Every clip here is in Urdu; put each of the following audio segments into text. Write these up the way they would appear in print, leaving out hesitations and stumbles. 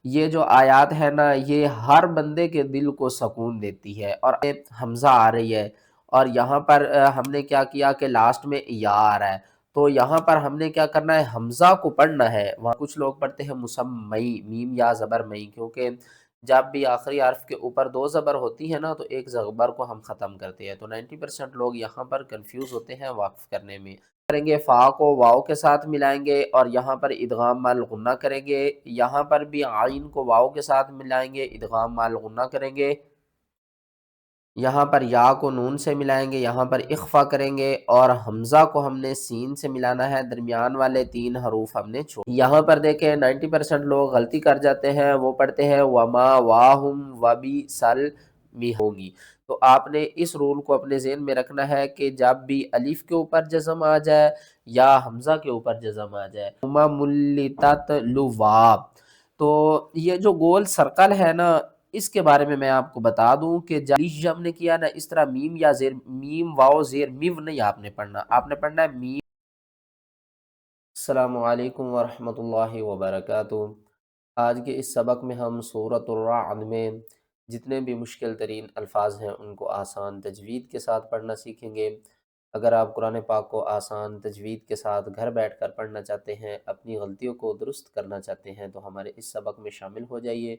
یہ جو آیات ہے نا یہ ہر بندے کے دل کو سکون دیتی ہے۔ اور حمزہ آ رہی ہے، اور یہاں پر ہم نے کیا کیا کہ لاسٹ میں یا آ رہا ہے، تو یہاں پر ہم نے کیا کرنا ہے، حمزہ کو پڑھنا ہے۔ وہاں کچھ لوگ پڑھتے ہیں مسمئی، میم یا زبر مئی، کیونکہ جب بھی آخری حرف کے اوپر دو زبر ہوتی ہے نا تو ایک زبر کو ہم ختم کرتے ہیں، تو 90% لوگ یہاں پر کنفیوز ہوتے ہیں وقف کرنے میں۔ کریں گے فا کو واو کے ساتھ ملائیں گے، اور یہاں پر ادغام مع الغنہ کریں گے، یہاں پر بھی عین کو واو کے ساتھ ملائیں گے، ادغام مع الغنہ کریں گے، یہاں پر یا کو نون سے ملائیں گے، یہاں پر اخفا کریں گے، اور حمزہ کو ہم نے سین سے ملانا ہے، درمیان والے 3 حروف ہم نے چھوڑ۔ یہاں پر دیکھیں 90% لوگ غلطی کر جاتے ہیں، وہ پڑھتے ہیں وما واہم وبی سل می ہوگی۔ تو آپ نے اس رول کو اپنے ذہن میں رکھنا ہے کہ جب بھی الف کے اوپر جزم آ جائے یا حمزہ کے اوپر جزم آ جائے، ملتت لواب، تو یہ جو گول سرکل ہے نا اس کے بارے میں آپ کو بتا دوں کہ جب ہم نے کیا نا اس طرح میم یا زیر میم واو زیر میو نہیں آپ نے پڑھنا، آپ نے پڑھنا ہے میم۔ السلام علیکم ورحمۃ اللہ وبرکاتہ۔ آج کے اس سبق میں ہم سورۃ الرعد میں جتنے بھی مشکل ترین الفاظ ہیں ان کو آسان تجوید کے ساتھ پڑھنا سیکھیں گے۔ اگر آپ قرآن پاک کو آسان تجوید کے ساتھ گھر بیٹھ کر پڑھنا چاہتے ہیں، اپنی غلطیوں کو درست کرنا چاہتے ہیں تو ہمارے اس سبق میں شامل ہو جائیے،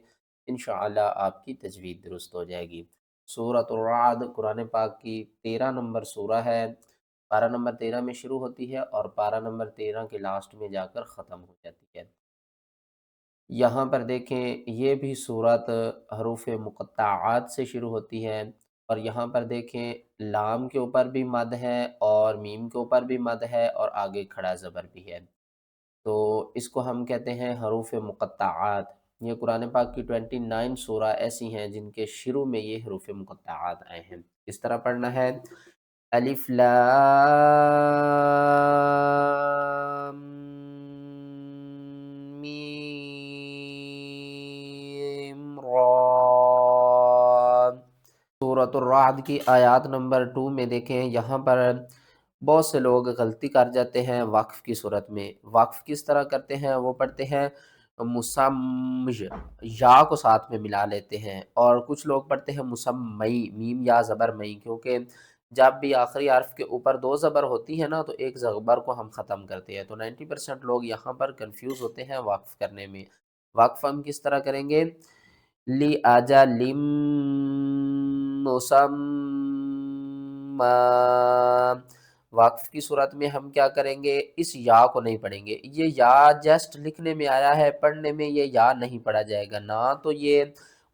انشاءاللہ آپ کی تجوید درست ہو جائے گی۔ سورۃ الرعد قرآن پاک کی 13 نمبر سورہ ہے، پارہ نمبر 13 میں شروع ہوتی ہے اور پارہ نمبر 13 کے لاسٹ میں جا کر ختم ہو جاتی ہے۔ یہاں پر دیکھیں یہ بھی صورت حروف مقطعات سے شروع ہوتی ہے، اور یہاں پر دیکھیں لام کے اوپر بھی مد ہے اور میم کے اوپر بھی مد ہے اور آگے کھڑا زبر بھی ہے، تو اس کو ہم کہتے ہیں حروف مقطعات۔ یہ قرآن پاک کی 29 سورہ ایسی ہیں جن کے شروع میں یہ حروف مقطعات آئے ہیں۔ اس طرح پڑھنا ہے الف لام میم را۔ سورۃ الرعد کی آیات نمبر 2 میں دیکھیں، یہاں پر بہت سے لوگ غلطی کر جاتے ہیں وقف کی صورت میں۔ وقف کس طرح کرتے ہیں، وہ پڑھتے ہیں مسمج، یا کو ساتھ میں ملا لیتے ہیں، اور کچھ لوگ پڑھتے ہیں مسمئی، میم یا زبر مئی، کیونکہ جب بھی آخری حرف کے اوپر دو زبر ہوتی ہے نا تو ایک زبر کو ہم ختم کرتے ہیں، تو 90% لوگ یہاں پر کنفیوز ہوتے ہیں وقف کرنے میں۔ وقف ہم کس طرح کریں گے، لی اجلم مسمى، وقف کی صورت میں ہم کیا کریں گے، اس یا کو نہیں پڑھیں گے۔ یہ یا جسٹ لکھنے میں آیا ہے، پڑھنے میں یہ یا نہیں پڑھا جائے گا، نہ تو یہ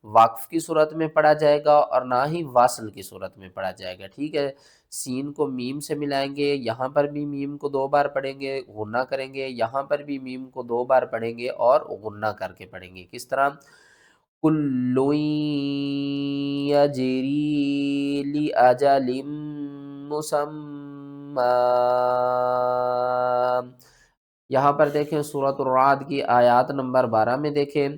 وقف کی صورت میں پڑھا جائے گا اور نہ ہی واصل کی صورت میں پڑھا جائے گا، ٹھیک ہے۔ سین کو میم سے ملائیں گے، یہاں پر بھی میم کو 2 بار پڑھیں گے، غنہ کریں گے، یہاں پر بھی میم کو 2 بار پڑھیں گے اور غنہ کر کے پڑھیں گے۔ کس طرح، کل یجری لأجل مسمى۔ یہاں پر دیکھیں سورۃ الرعد کی آیات نمبر 12 میں دیکھیں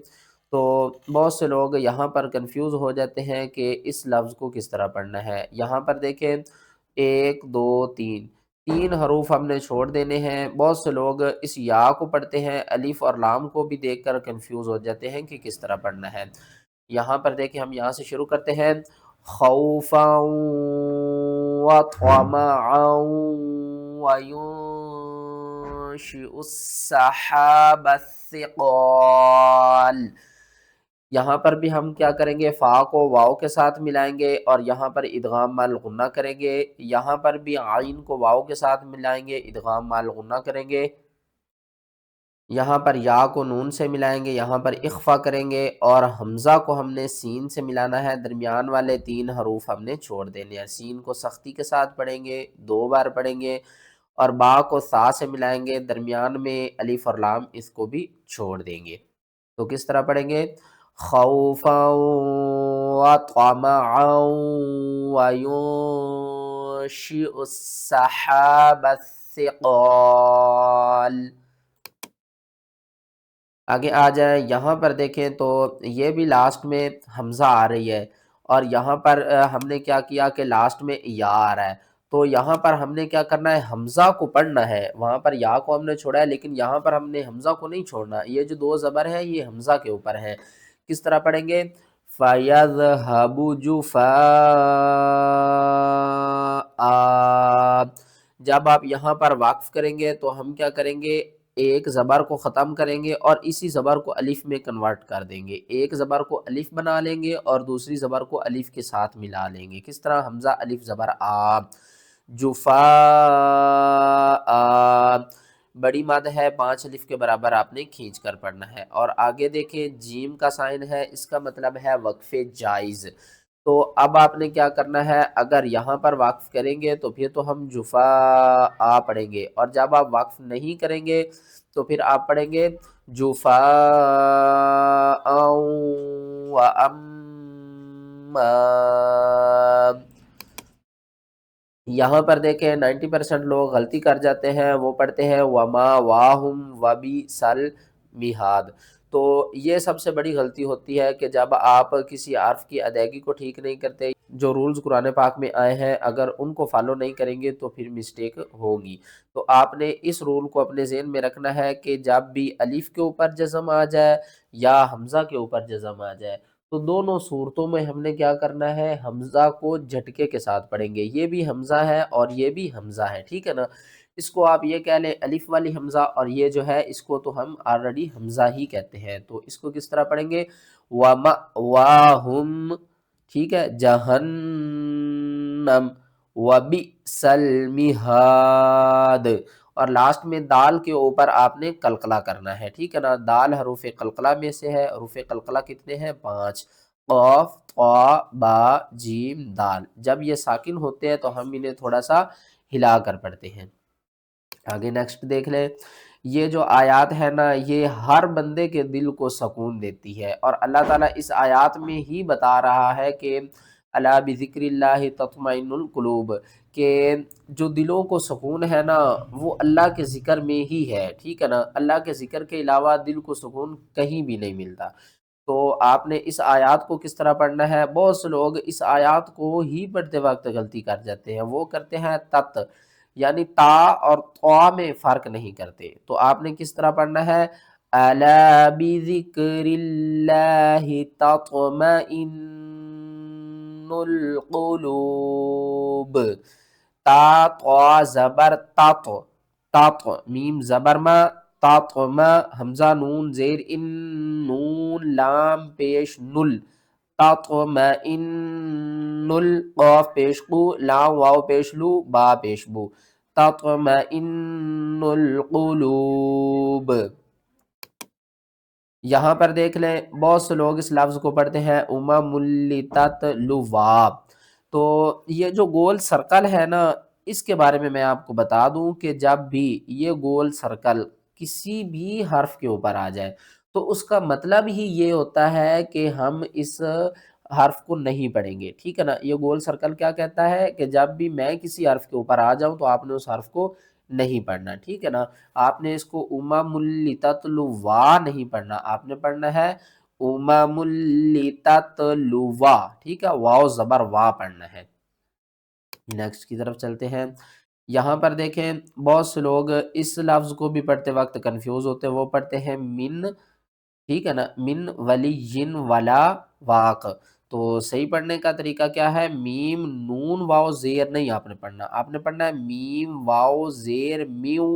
تو بہت سے لوگ یہاں پر کنفیوز ہو جاتے ہیں کہ اس لفظ کو کس طرح پڑھنا ہے۔ یہاں پر دیکھیں 1 2 3 حروف ہم نے چھوڑ دینے ہیں۔ بہت سے لوگ اس یا کو پڑھتے ہیں، الف اور لام کو بھی دیکھ کر کنفیوز ہو جاتے ہیں کہ کس طرح پڑھنا ہے۔ یہاں پر دیکھیں ہم یہاں سے شروع کرتے ہیں، خوفا وطمعا وینشئ السحاب الثقال۔ یہاں پر بھی ہم کیا کریں گے، فا کو واو کے ساتھ ملائیں گے اور یہاں پر ادغام مع الغنہ کریں گے، یہاں پر بھی عین کو واو کے ساتھ ملائیں گے، ادغام مع الغنہ کریں گے، یہاں پر یا کو نون سے ملائیں گے، یہاں پر اخفا کریں گے، اور حمزہ کو ہم نے سین سے ملانا ہے، درمیان والے 3 حروف ہم نے چھوڑ دینے ہیں۔ سین کو سختی کے ساتھ پڑھیں گے، 2 بار پڑھیں گے، اور با کو سا سے ملائیں گے، درمیان میں الف اور لام اس کو بھی چھوڑ دیں گے۔ تو کس طرح پڑھیں گے، خوفا وطمعا وینشئ السحاب الثقال۔ آگے آ جائیں، یہاں پر دیکھیں تو یہ بھی لاسٹ میں حمزہ آ رہی ہے، اور یہاں پر ہم نے کیا کیا کہ لاسٹ میں یا آ رہا ہے، تو یہاں پر ہم نے کیا کرنا ہے، حمزہ کو پڑھنا ہے، وہاں پر یا کو ہم نے چھوڑا ہے لیکن یہاں پر ہم نے حمزہ کو نہیں چھوڑنا، یہ جو دو زبر ہے یہ حمزہ کے اوپر ہے۔ کس طرح پڑھیں گے، فَيَذْهَبُ جُفَاءً۔ جب آپ یہاں پر واقف کریں گے تو ہم کیا کریں گے، ایک زبر کو ختم کریں گے اور اسی زبر کو الف میں کنورٹ کر دیں گے، ایک زبر کو الف بنا لیں گے اور دوسری زبر کو الف کے ساتھ ملا لیں گے۔ کس طرح، حمزہ الف زبر آ، جفاء، بڑی مد ہے 5 الف کے برابر آپ نے کھینچ کر پڑھنا ہے۔ اور آگے دیکھیں جیم کا سائن ہے، اس کا مطلب ہے وقف جائز۔ تو اب آپ نے کیا کرنا ہے، اگر یہاں پر وقف کریں گے تو پھر تو ہم جفاء پڑھیں گے، اور جب آپ وقف نہیں کریں گے تو پھر آپ پڑھیں گے جفاء و اما۔ یہاں پر دیکھیں 90% لوگ غلطی کر جاتے ہیں، وہ پڑھتے ہیں وما واہم وبی سل میہاد۔ تو یہ سب سے بڑی غلطی ہوتی ہے کہ جب آپ کسی حرف کی ادائیگی کو ٹھیک نہیں کرتے، جو رولز قرآن پاک میں آئے ہیں اگر ان کو فالو نہیں کریں گے تو پھر مسٹیک ہوگی۔ تو آپ نے اس رول کو اپنے ذہن میں رکھنا ہے کہ جب بھی الف کے اوپر جزم آ جائے یا حمزہ کے اوپر جزم آ جائے تو دونوں صورتوں میں ہم نے کیا کرنا ہے، حمزہ کو جھٹکے کے ساتھ پڑھیں گے۔ یہ بھی حمزہ ہے اور یہ بھی حمزہ ہے، ٹھیک ہے نا۔ اس کو آپ یہ کہہ لیں الف والی حمزہ، اور یہ جو ہے اس کو تو ہم آلریڈی حمزہ ہی کہتے ہیں۔ تو اس کو کس طرح پڑھیں گے، وَمَأْوَاهُمْ، ٹھیک ہے، جہنم، وَبِئْسَ الْمِہَادُ، اور لاسٹ میں دال کے اوپر آپ نے قلقلہ کرنا ہے، ٹھیک ہے نا۔ دال حروف قلقلہ میں سے ہے، حروف قلقلہ کتنے ہیں، 5، قاف، طا، با، جیم، دال۔ جب یہ ساکن ہوتے ہیں تو ہم انہیں تھوڑا سا ہلا کر پڑھتے ہیں۔ آگے نیکسٹ دیکھ لیں، یہ جو آیات ہے نا یہ ہر بندے کے دل کو سکون دیتی ہے، اور اللہ تعالیٰ اس آیات میں ہی بتا رہا ہے کہ الا بذکر اللہ تطمئن القلوب، کہ جو دلوں کو سکون ہے نا وہ اللہ کے ذکر میں ہی ہے، ٹھیک ہے نا۔ اللہ کے ذکر کے علاوہ دل کو سکون کہیں بھی نہیں ملتا۔ تو آپ نے اس آیات کو کس طرح پڑھنا ہے، بہت سے لوگ اس آیات کو ہی پڑھتے وقت غلطی کر جاتے ہیں، وہ کرتے ہیں تت، یعنی تا اور طا میں فرق نہیں کرتے۔ تو آپ نے کس طرح پڑھنا ہے، الا بذکر اللہ تطمئن القلوب، تا طا زبر تط، تط، میم زبر ما، تطما، حمزہ نون زیر ان، نون لام پیش نل، تطمئن قاف پیش قو، لام واو پیش لو، با پیش بو، تطمئن القلوب۔ یہاں پر دیکھ لیں بہت سے لوگ اس لفظ کو پڑھتے ہیں لوا۔ تو یہ جو گول سرکل ہے نا اس کے بارے میں آپ کو بتا دوں کہ جب بھی یہ گول سرکل کسی بھی حرف کے اوپر آ جائے تو اس کا مطلب ہی یہ ہوتا ہے کہ ہم اس حرف کو نہیں پڑھیں گے، ٹھیک ہے نا۔ یہ گول سرکل کیا کہتا ہے کہ جب بھی میں کسی حرف کے اوپر آ جاؤں تو آپ نے اس حرف کو نہیں پڑھنا، ٹھیک ہے نا۔ آپ نے اس کو نہیں پڑھنا، آپ نے پڑھنا ہے ٹھیک ہے، واو زبر وا پڑھنا ہے۔ نیکسٹ کی طرف چلتے ہیں، یہاں پر دیکھیں بہت سے لوگ اس لفظ کو بھی پڑھتے وقت کنفیوز ہوتے ہیں، وہ پڑھتے ہیں من، ٹھیک ہے نا، من ولی جن ولا واق۔ تو صحیح پڑھنے کا طریقہ کیا ہے، میم نون واو زیر نہیں آپ نے پڑھنا، آپ نے پڑھنا ہے میم واو زیر میو،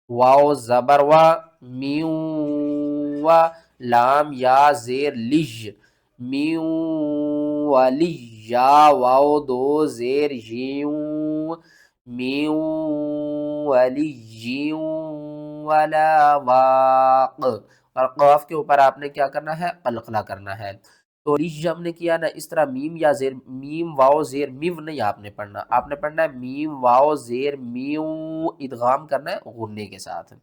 واو زبر وا، میو وا، لام یا زیر لج، میو ولی، یا واو دو زیر یوں، میو ولی یوں ولا واق، اور قاف کے اوپر آپ نے کیا کرنا ہے، قلقلہ کرنا ہے۔ تو لیج ہم نے کیا نا اس طرح میم یا زیر، میم واو زیر میو نہیں آپ نے پڑھنا، آپ نے پڑھنا ہے میم واو زیر میو، ادغام کرنا ہے غنے کے ساتھ۔